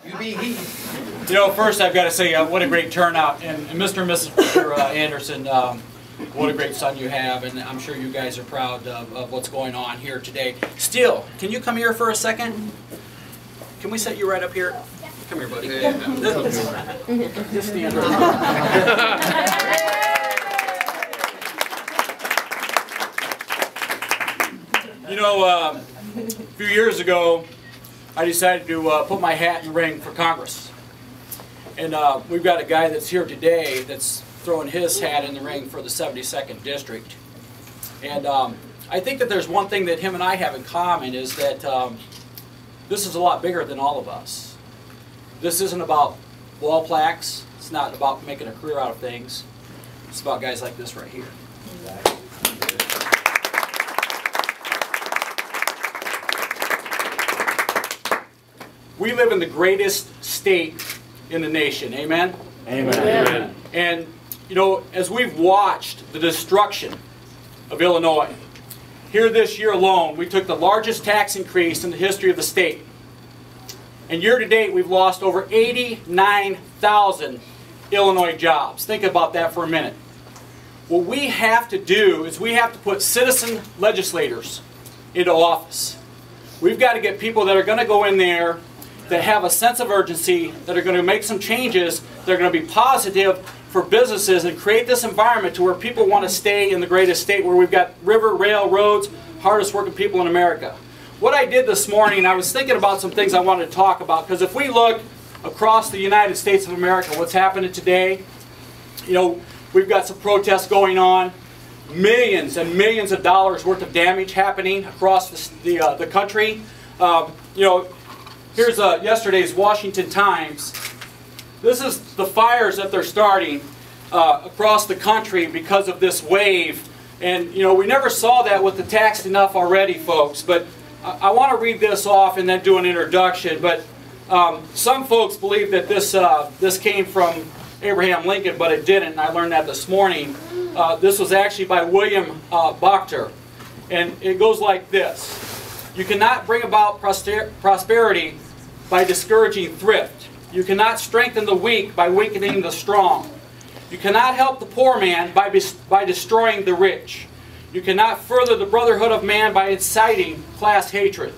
You be he. You know, first I've got to say what a great turnout, and Mr. and Mrs. Anderson, what a great son you have, and I'm sure you guys are proud of what's going on here today. Steele, can you come here for a second? Can we set you right up here? Come here, buddy. Just stand right. You know, a few years ago, I decided to put my hat in the ring for Congress. And we've got a guy that's here today that's throwing his hat in the ring for the 72nd District. And I think that there's one thing that him and I have in common is that this is a lot bigger than all of us. This isn't about wall plaques. It's not about making a career out of things. It's about guys like this right here. We live in the greatest state in the nation. Amen? Amen. Amen. And, you know, as we've watched the destruction of Illinois, here this year alone, we took the largest tax increase in the history of the state. And year to date, we've lost over 89,000 Illinois jobs. Think about that for a minute. What we have to do is we have to put citizen legislators into office. We've got to get people that are going to go in there that have a sense of urgency, that are going to make some changes, that are going to be positive for businesses and create this environment to where people want to stay in the greatest state where we've got river, rail, roads, hardest working people in America. What I did this morning, I was thinking about some things I wanted to talk about, because if we look across the United States of America, what's happening today, you know, we've got some protests going on, millions and millions of dollars worth of damage happening across the country. You know, here's yesterday's Washington Times. This is the fires that they're starting across the country because of this wave. And, you know, we never saw that with the Taxed Enough already, folks. But I want to read this off and then do an introduction. But some folks believe that this came from Abraham Lincoln, but it didn't. I learned that this morning. This was actually by William Butler. And it goes like this. You cannot bring about prosperity by discouraging thrift. You cannot strengthen the weak by weakening the strong. You cannot help the poor man by destroying the rich. You cannot further the brotherhood of man by inciting class hatred.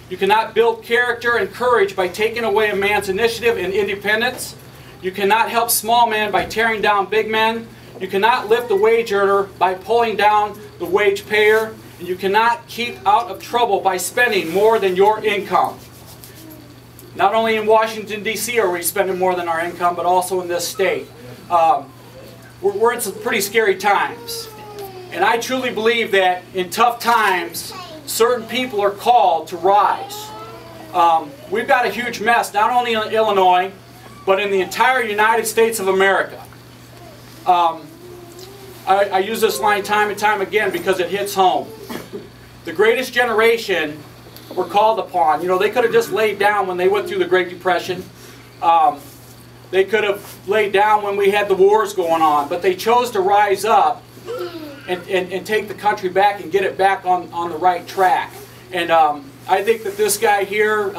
You cannot build character and courage by taking away a man's initiative and independence. You cannot help small men by tearing down big men. You cannot lift the wage earner by pulling down the wage payer. And you cannot keep out of trouble by spending more than your income. Not only in Washington, D.C. are we spending more than our income, but also in this state. We're in some pretty scary times. And I truly believe that in tough times, certain people are called to rise. We've got a huge mess, not only in Illinois, but in the entire United States of America. I use this line time and time again because it hits home. The greatest generation were called upon. You know, they could have just laid down when they went through the Great Depression. They could have laid down when we had the wars going on. But they chose to rise up and take the country back and get it back on the right track. And I think that this guy here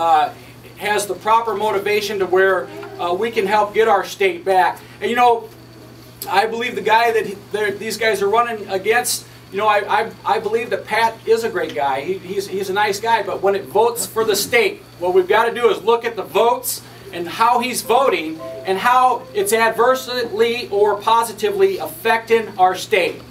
has the proper motivation to where we can help get our state back. And you know, I believe the guy that these guys are running against, you know, I believe that Pat is a great guy. He's a nice guy, but when it votes for the state, what we've got to do is look at the votes and how he's voting and how it's adversely or positively affecting our state.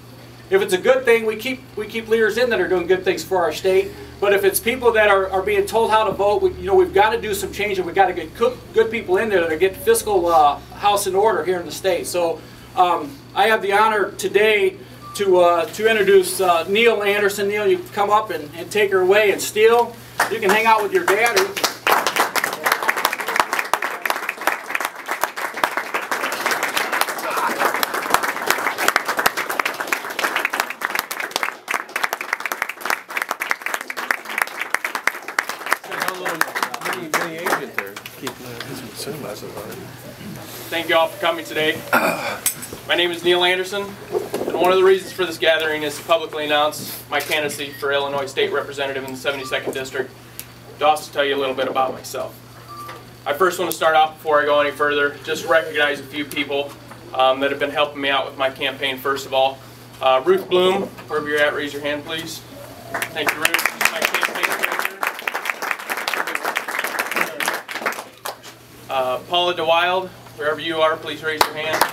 If it's a good thing, we keep leaders in that are doing good things for our state. But if it's people that are being told how to vote, we've got to do some change, and we've got to get good people in there that get fiscal house in order here in the state. So I have the honor today to introduce Neil Anderson. Neil, you come up and take her away. And Steele, you can hang out with your dad. Thank you all for coming today. My name is Neil Anderson, and one of the reasons for this gathering is to publicly announce my candidacy for Illinois State Representative in the 72nd District. To also tell you a little bit about myself. I first want to start off before I go any further, just recognize a few people that have been helping me out with my campaign. First of all, Ruth Bloom, wherever you're at, raise your hand, please. Thank you, Ruth. My campaign manager. Paula DeWild, wherever you are, please raise your hand.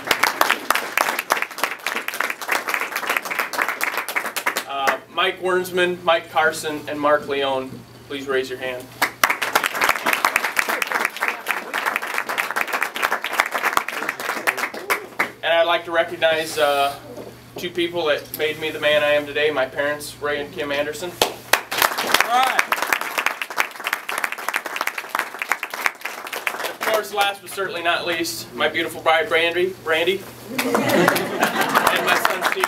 Mike Wernsman, Mike Carson, and Mark Leone, please raise your hand. And I'd like to recognize two people that made me the man I am today, my parents, Ray and Kim Anderson. All right. And of course, last but certainly not least, my beautiful bride, Brandy, and my son, Steve.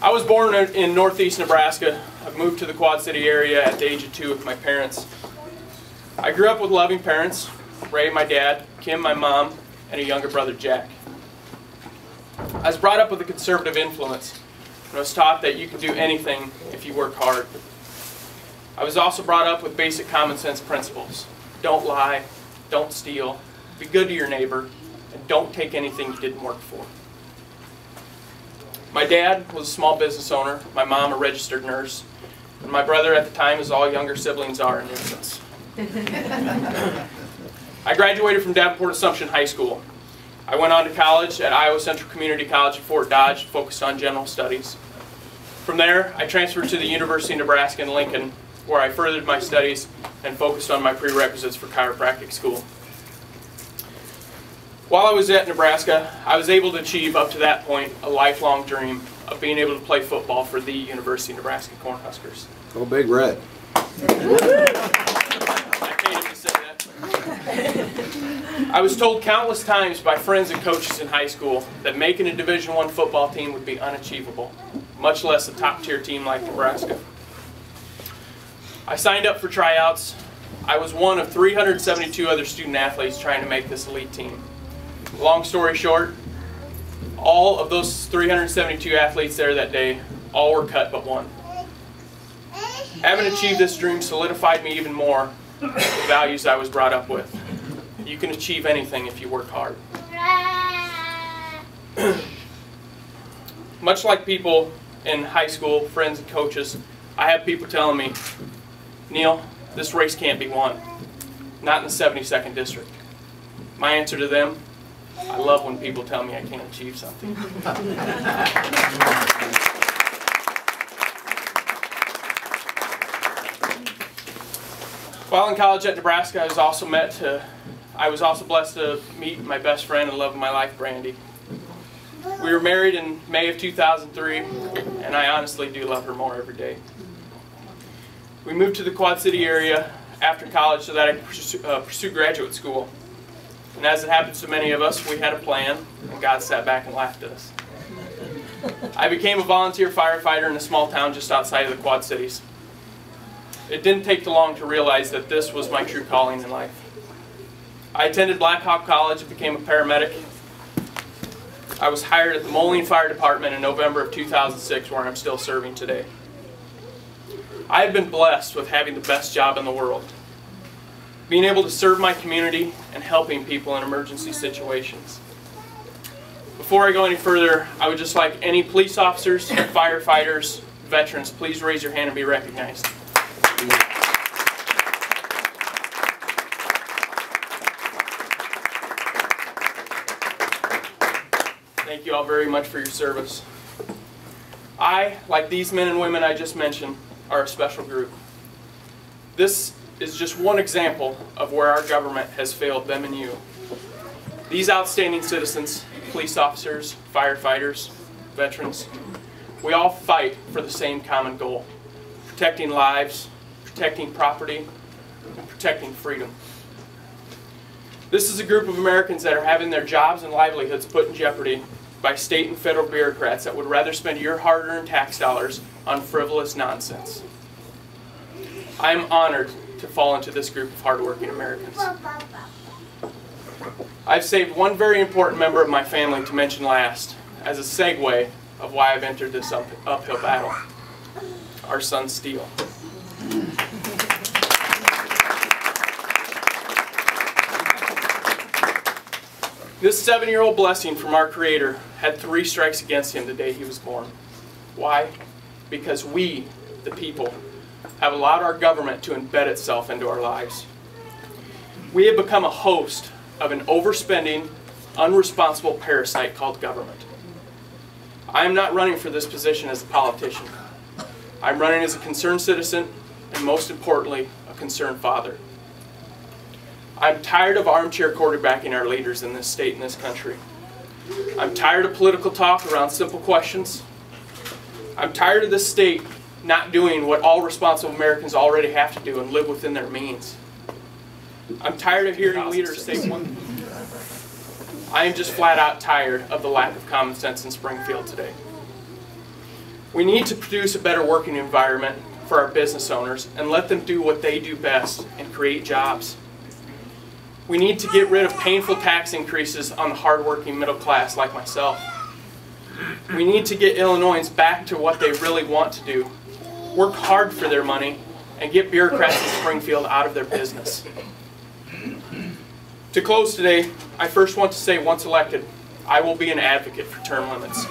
I was born in northeast Nebraska. I moved to the Quad City area at the age of 2 with my parents. I grew up with loving parents, Ray, my dad, Kim, my mom, and a younger brother, Jack. I was brought up with a conservative influence, and I was taught that you can do anything if you work hard. I was also brought up with basic common sense principles. Don't lie, don't steal, be good to your neighbor, and don't take anything you didn't work for. My dad was a small business owner, my mom a registered nurse, and my brother at the time, as all younger siblings are, an infant. I graduated from Davenport Assumption High School. I went on to college at Iowa Central Community College in Fort Dodge, focused on general studies. From there, I transferred to the University of Nebraska in Lincoln, where I furthered my studies and focused on my prerequisites for chiropractic school. While I was at Nebraska, I was able to achieve, up to that point, a lifelong dream of being able to play football for the University of Nebraska Cornhuskers. Go Big Red. I paid him to say that. I was told countless times by friends and coaches in high school that making a Division I football team would be unachievable, much less a top-tier team like Nebraska. I signed up for tryouts. I was one of 372 other student athletes trying to make this elite team. Long story short, all of those 372 athletes there that day, all were cut but one. Having achieved this dream solidified me even more the values I was brought up with. You can achieve anything if you work hard. Much like people in high school, friends and coaches, I have people telling me, Neil, this race can't be won. Not in the 72nd district. My answer to them, I love when people tell me I can't achieve something. While in college at Nebraska, I was also blessed to meet my best friend and love of my life, Brandy. We were married in May of 2003, and I honestly do love her more every day. We moved to the Quad City area after college so that I could pursue graduate school. And as it happens to many of us, we had a plan, and God sat back and laughed at us. I became a volunteer firefighter in a small town just outside of the Quad Cities. It didn't take too long to realize that this was my true calling in life. I attended Black Hawk College and became a paramedic. I was hired at the Moline Fire Department in November of 2006, where I'm still serving today. I have been blessed with having the best job in the world, being able to serve my community and helping people in emergency situations. Before I go any further, I would just like any police officers, firefighters, veterans, please raise your hand and be recognized. Thank you all very much for your service. I, like these men and women I just mentioned, are a special group. This is just one example of where our government has failed them and you. These outstanding citizens, police officers, firefighters, veterans, we all fight for the same common goal: protecting lives, protecting property, and protecting freedom. This is a group of Americans that are having their jobs and livelihoods put in jeopardy by state and federal bureaucrats that would rather spend your hard-earned tax dollars on frivolous nonsense. I am honored to fall into this group of hardworking Americans. I've saved one very important member of my family to mention last, as a segue of why I've entered this uphill battle. Our son, Steele. This 7-year-old blessing from our Creator had 3 strikes against him the day he was born. Why? Because we, the people, have allowed our government to embed itself into our lives. We have become a host of an overspending, unresponsible parasite called government. I am not running for this position as a politician. I'm running as a concerned citizen, and most importantly, a concerned father. I'm tired of armchair quarterbacking our leaders in this state and this country. I'm tired of political talk around simple questions. I'm tired of this state not doing what all responsible Americans already have to do and live within their means. I'm tired of hearing leaders say one. I am just flat out tired of the lack of common sense in Springfield today. We need to produce a better working environment for our business owners and let them do what they do best and create jobs. We need to get rid of painful tax increases on the hardworking middle class like myself. We need to get Illinoisans back to what they really want to do. Work hard for their money and get bureaucrats in Springfield out of their business. To close today, I first want to say, once elected, I will be an advocate for term limits,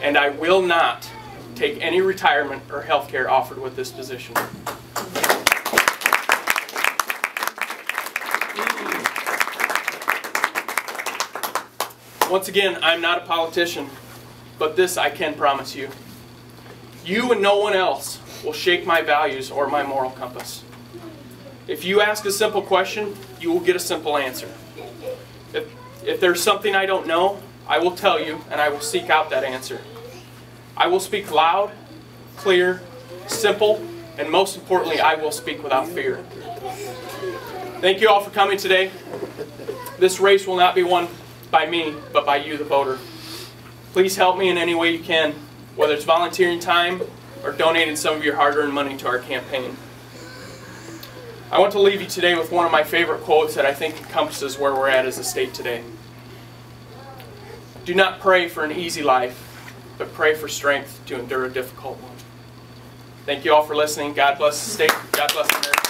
and I will not take any retirement or health care offered with this position. Once again, I'm not a politician, but this I can promise you. You and no one else will shake my values or my moral compass. If you ask a simple question, you will get a simple answer. If there's something I don't know, I will tell you and I will seek out that answer. I will speak loud, clear, simple, and most importantly, I will speak without fear. Thank you all for coming today. This race will not be won by me, but by you, the voter. Please help me in any way you can, whether it's volunteering time or donating some of your hard-earned money to our campaign. I want to leave you today with one of my favorite quotes that I think encompasses where we're at as a state today. Do not pray for an easy life, but pray for strength to endure a difficult one. Thank you all for listening. God bless the state. God bless America.